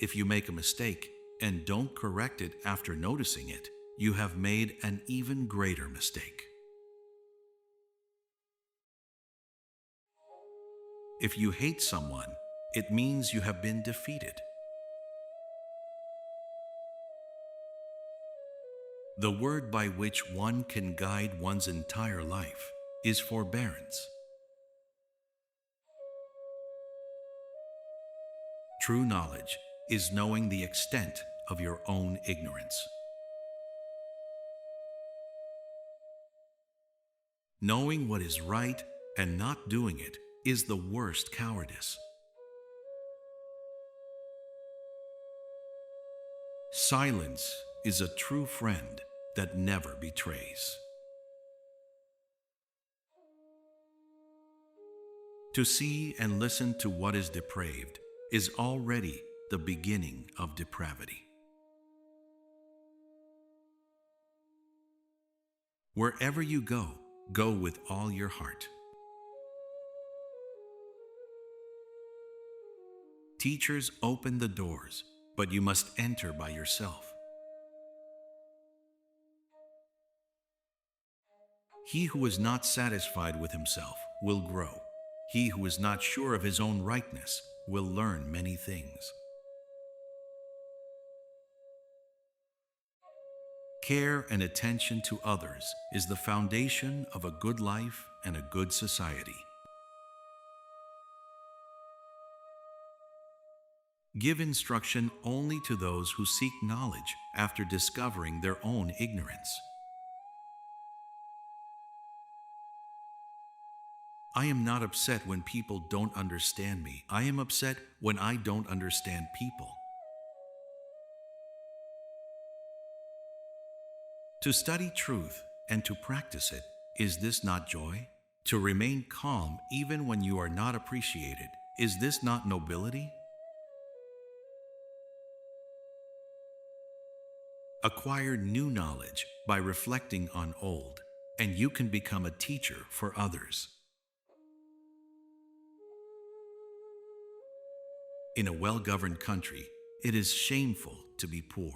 If you make a mistake and don't correct it after noticing it, you have made an even greater mistake. If you hate someone, it means you have been defeated. The word by which one can guide one's entire life is forbearance. True knowledge is knowing the extent of your own ignorance. Knowing what is right and not doing it is the worst cowardice. Silence is a true friend that never betrays. To see and listen to what is depraved is already the beginning of depravity. Wherever you go, go with all your heart. Teachers open the doors, but you must enter by yourself. He who is not satisfied with himself will grow. He who is not sure of his own rightness will learn many things. Care and attention to others is the foundation of a good life and a good society. Give instruction only to those who seek knowledge after discovering their own ignorance. I am not upset when people don't understand me. I am upset when I don't understand people. To study truth and to practice it, is this not joy? To remain calm even when you are not appreciated, is this not nobility? Acquire new knowledge by reflecting on old, and you can become a teacher for others. In a well-governed country, it is shameful to be poor.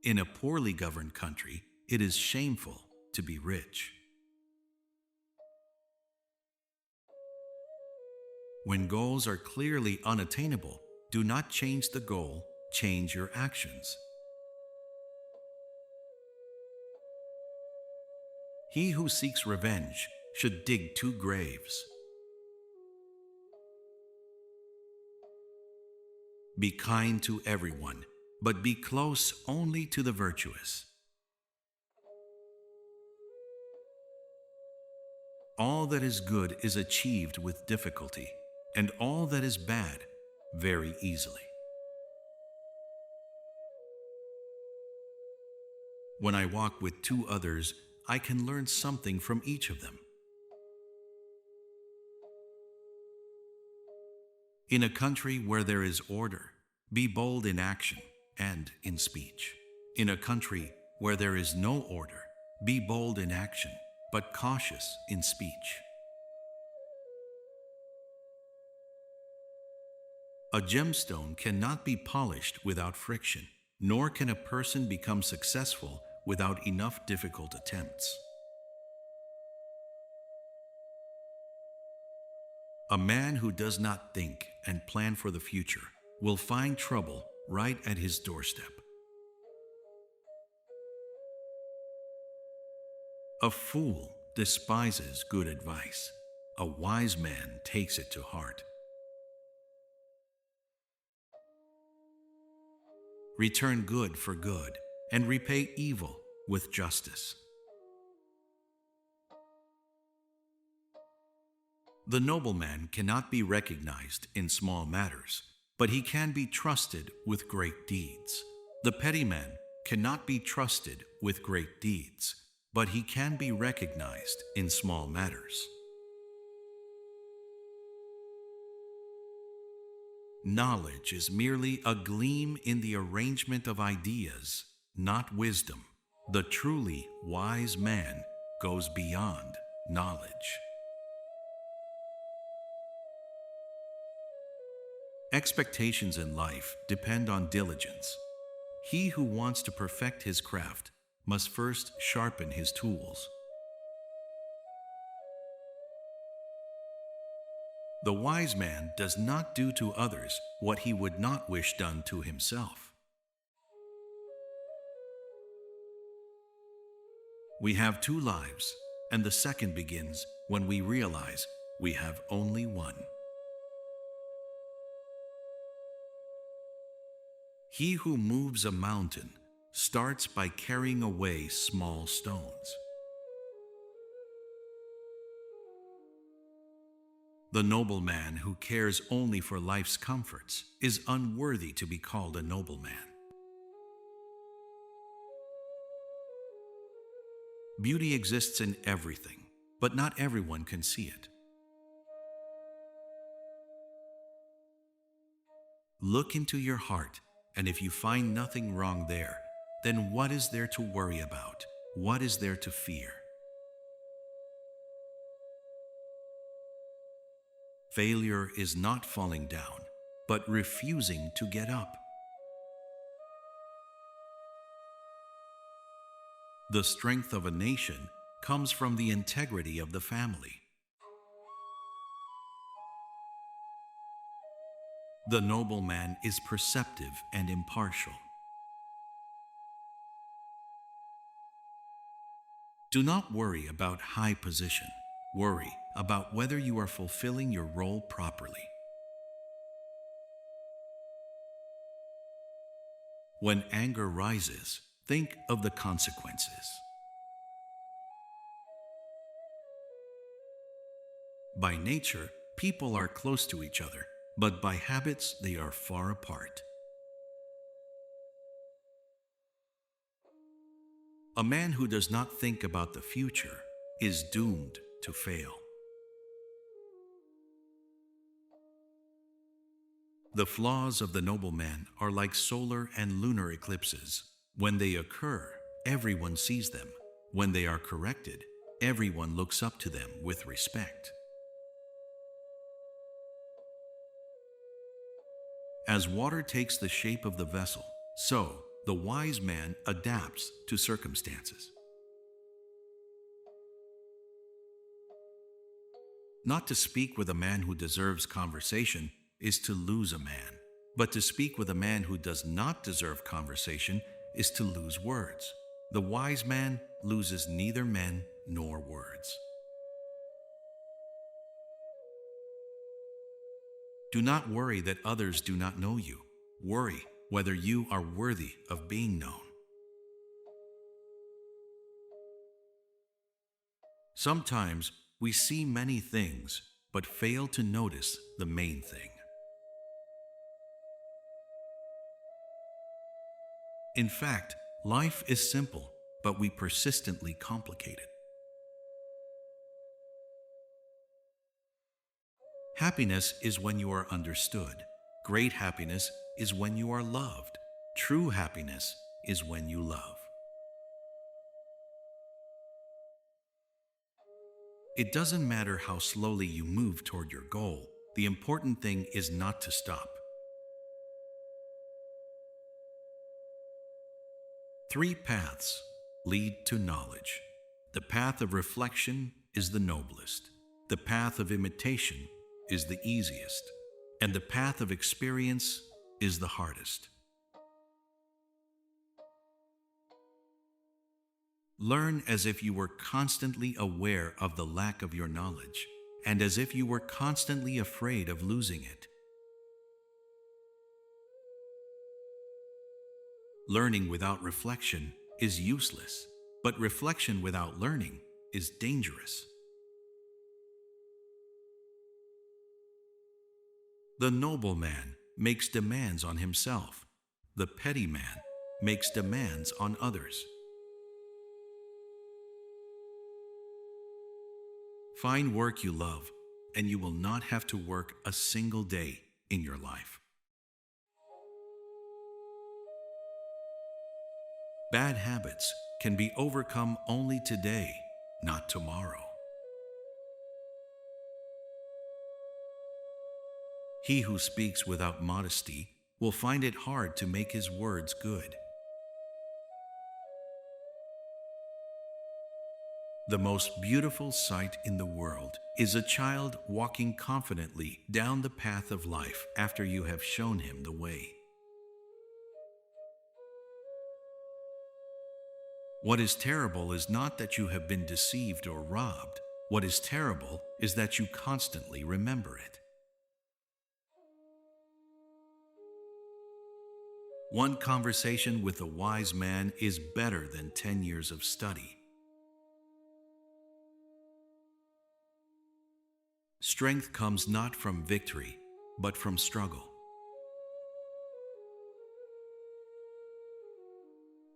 In a poorly governed country, it is shameful to be rich. When goals are clearly unattainable, do not change the goal, change your actions. He who seeks revenge should dig 2 graves. Be kind to everyone, but be close only to the virtuous. All that is good is achieved with difficulty, and all that is bad very easily. When I walk with 2 others, I can learn something from each of them. In a country where there is order, be bold in action and in speech. In a country where there is no order, be bold in action, but cautious in speech. A gemstone cannot be polished without friction, nor can a person become successful without enough difficult attempts. A man who does not think and plan for the future will find trouble right at his doorstep. A fool despises good advice. A wise man takes it to heart. Return good for good and repay evil with justice. The nobleman cannot be recognized in small matters, but he can be trusted with great deeds. The petty man cannot be trusted with great deeds, but he can be recognized in small matters. Knowledge is merely a gleam in the arrangement of ideas, not wisdom. The truly wise man goes beyond knowledge. Expectations in life depend on diligence. He who wants to perfect his craft must first sharpen his tools. The wise man does not do to others what he would not wish done to himself. We have two lives, and the second begins when we realize we have only one. He who moves a mountain starts by carrying away small stones. The nobleman who cares only for life's comforts is unworthy to be called a nobleman. Beauty exists in everything, but not everyone can see it. Look into your heart, and if you find nothing wrong there, then what is there to worry about? What is there to fear? Failure is not falling down, but refusing to get up. The strength of a nation comes from the integrity of the family. The nobleman is perceptive and impartial. Do not worry about high position. Worry about whether you are fulfilling your role properly. When anger rises, think of the consequences. By nature, people are close to each other, but by habits they are far apart. A man who does not think about the future is doomed to fail. The flaws of the nobleman are like solar and lunar eclipses. When they occur, everyone sees them. When they are corrected, everyone looks up to them with respect. As water takes the shape of the vessel, so the wise man adapts to circumstances. Not to speak with a man who deserves conversation is to lose a man, but to speak with a man who does not deserve conversation is to lose words. The wise man loses neither men nor words. Do not worry that others do not know you. Worry whether you are worthy of being known. Sometimes we see many things, but fail to notice the main thing. In fact, life is simple, but we persistently complicate it. Happiness is when you are understood. Great happiness is when you are loved. True happiness is when you love. It doesn't matter how slowly you move toward your goal. The important thing is not to stop. 3 paths lead to knowledge. The path of reflection is the noblest. The path of imitation is the easiest. And the path of experience is the hardest. Learn as if you were constantly aware of the lack of your knowledge, and as if you were constantly afraid of losing it. Learning without reflection is useless, but reflection without learning is dangerous. The noble man makes demands on himself. The petty man makes demands on others. Find work you love, and you will not have to work a single day in your life. Bad habits can be overcome only today, not tomorrow. He who speaks without modesty will find it hard to make his words good. The most beautiful sight in the world is a child walking confidently down the path of life after you have shown him the way. What is terrible is not that you have been deceived or robbed. What is terrible is that you constantly remember it. One conversation with a wise man is better than 10 years of study. Strength comes not from victory, but from struggle.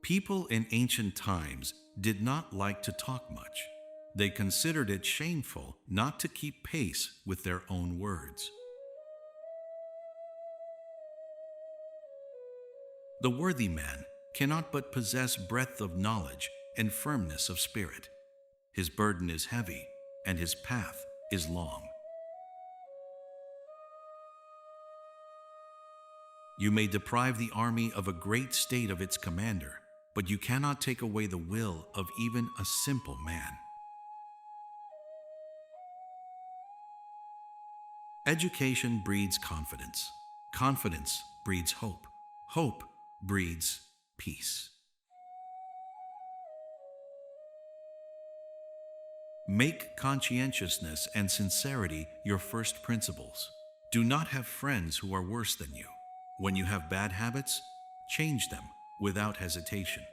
People in ancient times did not like to talk much. They considered it shameful not to keep pace with their own words. The worthy man cannot but possess breadth of knowledge and firmness of spirit. His burden is heavy, and his path is long. You may deprive the army of a great state of its commander, but you cannot take away the will of even a simple man. Education breeds confidence. Confidence breeds hope. Hope breeds peace. Make conscientiousness and sincerity your first principles. Do not have friends who are worse than you. When you have bad habits, change them without hesitation.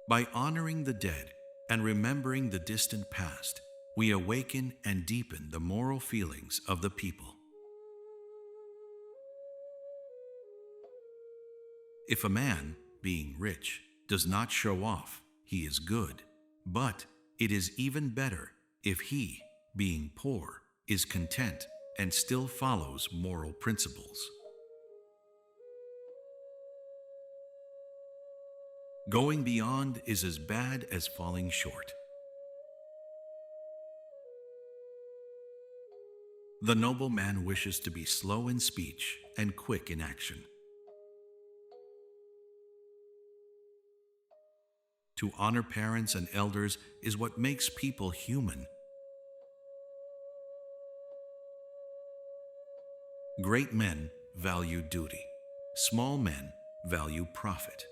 By honoring the dead and remembering the distant past, we awaken and deepen the moral feelings of the people. If a man, being rich, does not show off, he is good. But it is even better if he, being poor, is content and still follows moral principles. Going beyond is as bad as falling short. The noble man wishes to be slow in speech and quick in action. To honor parents and elders is what makes people human. Great men value duty. Small men value profit.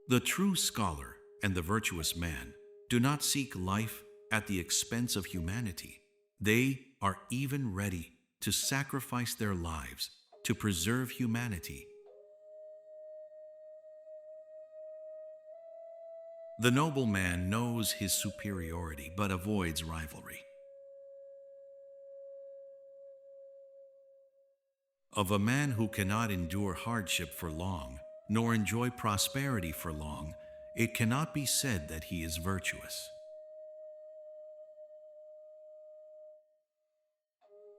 The true scholar and the virtuous man do not seek life at the expense of humanity. They are even ready to sacrifice their lives to preserve humanity. The noble man knows his superiority but avoids rivalry. Of a man who cannot endure hardship for long, nor enjoy prosperity for long, it cannot be said that he is virtuous.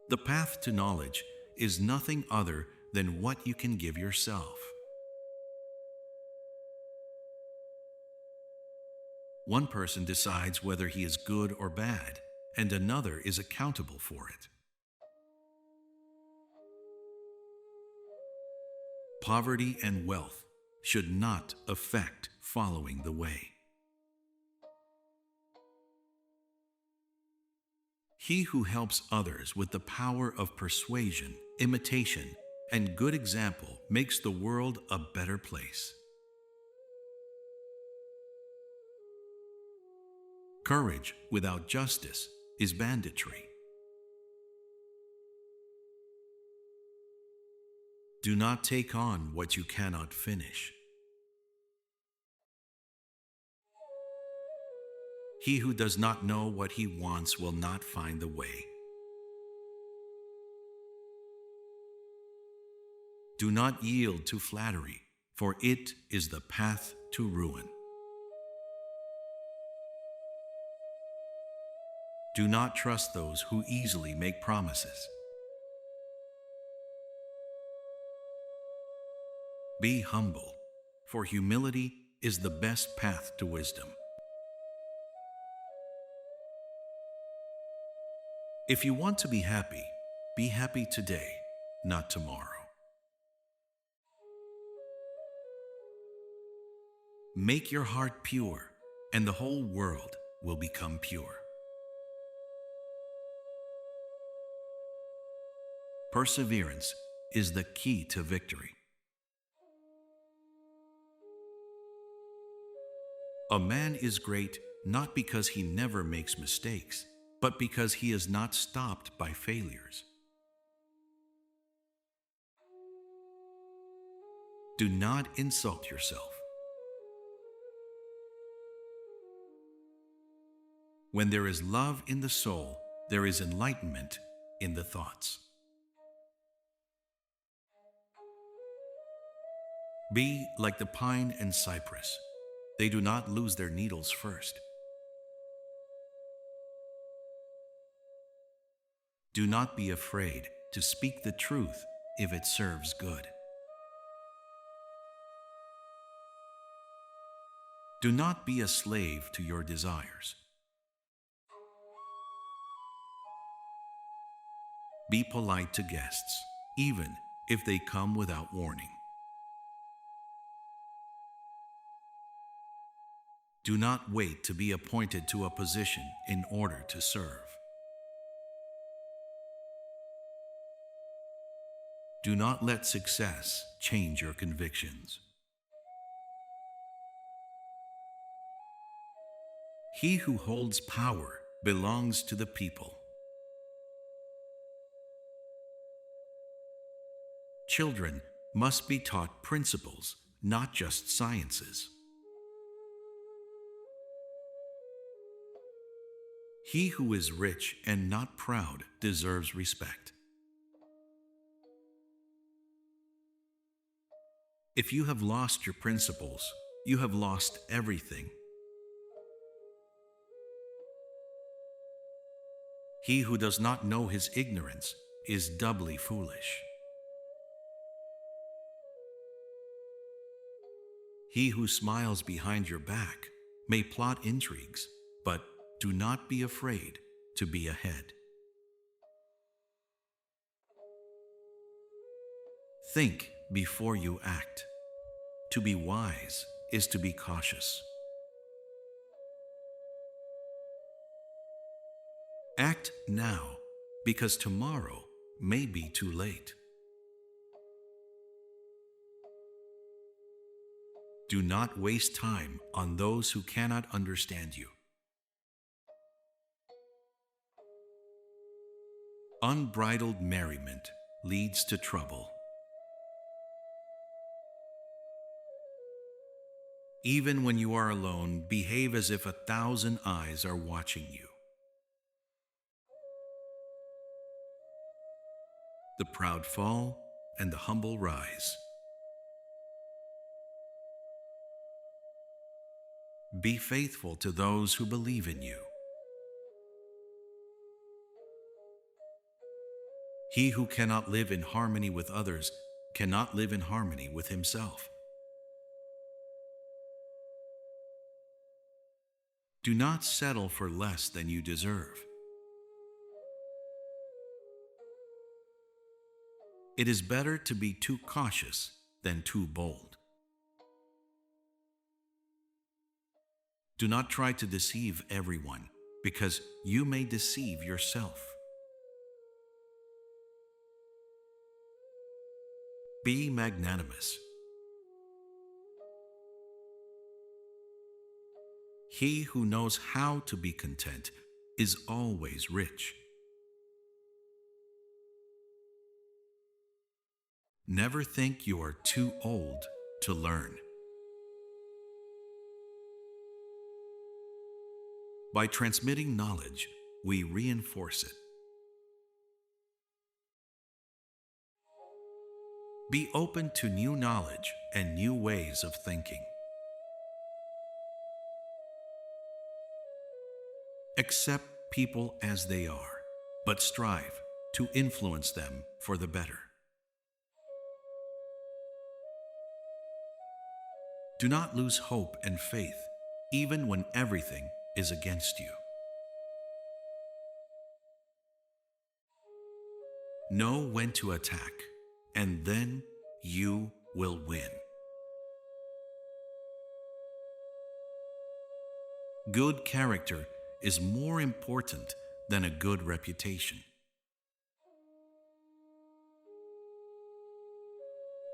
The path to knowledge is nothing other than what you can give yourself. One person decides whether he is good or bad, and another is accountable for it. Poverty and wealth should not affect following the way. He who helps others with the power of persuasion, imitation, and good example makes the world a better place. Courage without justice is banditry. Do not take on what you cannot finish. He who does not know what he wants will not find the way. Do not yield to flattery, for it is the path to ruin. Do not trust those who easily make promises. Be humble, for humility is the best path to wisdom. If you want to be happy today, not tomorrow. Make your heart pure, and the whole world will become pure. Perseverance is the key to victory. A man is great not because he never makes mistakes, but because he is not stopped by failures. Do not insult yourself. When there is love in the soul, there is enlightenment in the thoughts. Be like the pine and cypress. They do not lose their needles first. Do not be afraid to speak the truth if it serves good. Do not be a slave to your desires. Be polite to guests, even if they come without warning. Do not wait to be appointed to a position in order to serve. Do not let success change your convictions. He who holds power belongs to the people. Children must be taught principles, not just sciences. He who is rich and not proud deserves respect. If you have lost your principles, you have lost everything. He who does not know his ignorance is doubly foolish. He who smiles behind your back may plot intrigues, but do not be afraid to be ahead. Think before you act. To be wise is to be cautious. Act now, because tomorrow may be too late. Do not waste time on those who cannot understand you. Unbridled merriment leads to trouble. Even when you are alone, behave as if 1,000 eyes are watching you. The proud fall and the humble rise. Be faithful to those who believe in you. He who cannot live in harmony with others cannot live in harmony with himself. Do not settle for less than you deserve. It is better to be too cautious than too bold. Do not try to deceive everyone, because you may deceive yourself. Be magnanimous. He who knows how to be content is always rich. Never think you are too old to learn. By transmitting knowledge, we reinforce it. Be open to new knowledge and new ways of thinking. Accept people as they are, but strive to influence them for the better. Do not lose hope and faith, even when everything is against you. Know when to attack, and then you will win. Good character is more important than a good reputation.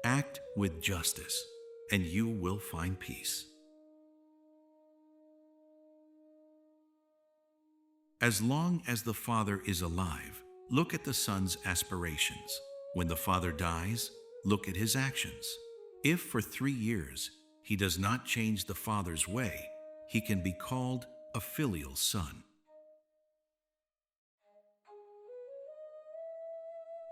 Act with justice, and you will find peace. As long as the father is alive, look at the son's aspirations. When the father dies, look at his actions. If for 3 years he does not change the father's way, he can be called a filial son.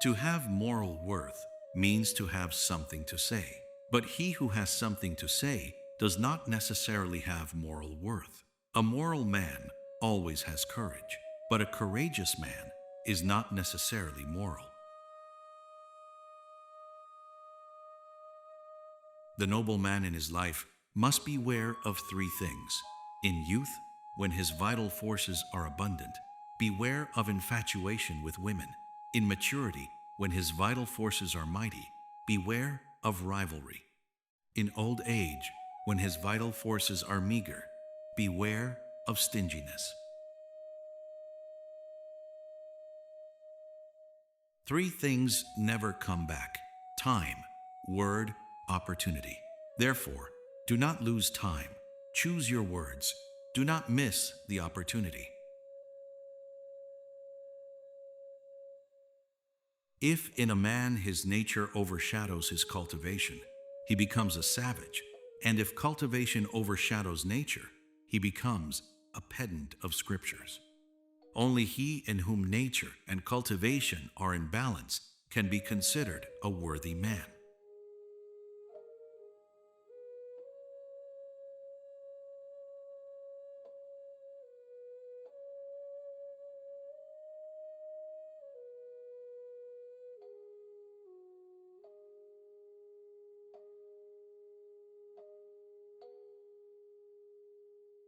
To have moral worth means to have something to say. But he who has something to say does not necessarily have moral worth. A moral man always has courage, but a courageous man is not necessarily moral. The noble man in his life must beware of 3 things. In youth, when his vital forces are abundant, beware of infatuation with women. In maturity, when his vital forces are mighty, beware of rivalry. In old age, when his vital forces are meager, beware of stinginess. 3 things never come back: time, word, opportunity. Therefore, do not lose time. Choose your words. Do not miss the opportunity. If in a man his nature overshadows his cultivation, he becomes a savage, and if cultivation overshadows nature, he becomes a pedant of scriptures. Only he in whom nature and cultivation are in balance can be considered a worthy man.